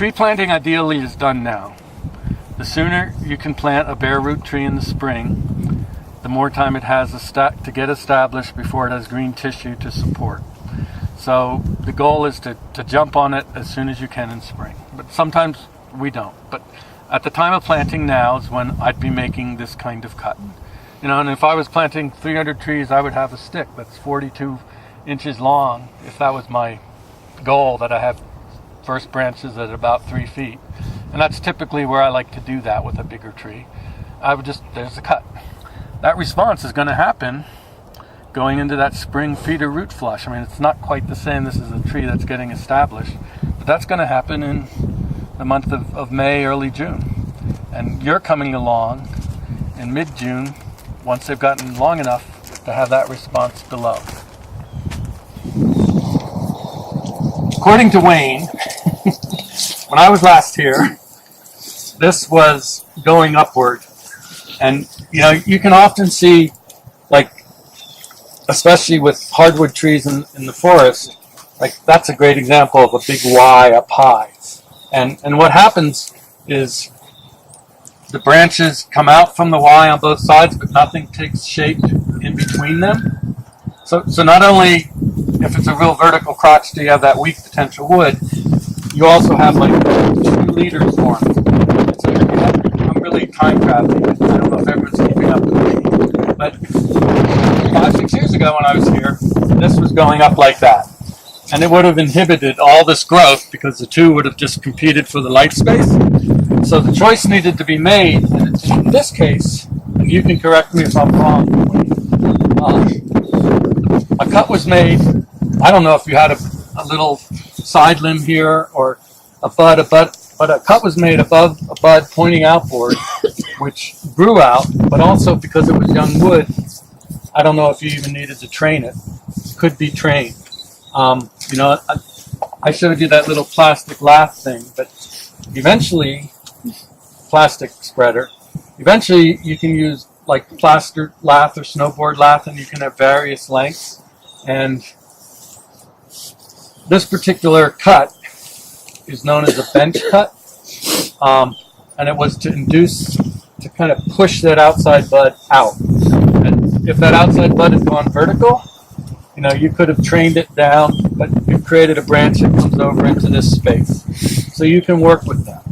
Tree planting ideally is done now. The sooner you can plant a bare root tree in the spring, the more time it has to get established before it has green tissue to support. So the goal is to jump on it as soon as you can in spring. But sometimes we don't. But at the time of planting now is when I'd be making this kind of cut. You know, and if I was planting 300 trees, I would have a stick that's 42 inches long if that was my goal, that I have first branches at about 3 feet. And that's typically where I like to do that with a bigger tree. There's a cut. That response is going to happen going into that spring feeder root flush. I mean, it's not quite the same. This is a tree that's getting established, but that's going to happen in the month of May, early June. And you're coming along in mid-June once they've gotten long enough to have that response below. According to Wayne, when I was last here, this was going upward. And, you know, you can often see, like, especially with hardwood trees in the forest, like that's a great example of a big Y up high. And what happens is the branches come out from the Y on both sides, but nothing takes shape in between them. So not only if it's a real vertical crotch do you have that weak potential wood, you also have like 2 leaders formed. So I'm really time traveling. I don't know if everyone's keeping up with me, but 5-6 years ago when I was here, this was going up like that. And it would have inhibited all this growth because the two would have just competed for the light space. So the choice needed to be made. And in this case, and you can correct me if I'm wrong, a cut was made. I don't know if you had a little side limb here or a bud, but a cut was made above a bud pointing outboard, which grew out, but also because it was young wood, I don't know if you even needed to train it. It could be trained. You know, I showed you that little plastic lath thing, but eventually, plastic spreader, eventually you can use like plaster lath or snowboard lath, and you can have various lengths. And this particular cut is known as a bench cut, and it was to kind of push that outside bud out. And if that outside bud had gone vertical, you know, you could have trained it down, but you've created a branch that comes over into this space. So you can work with that.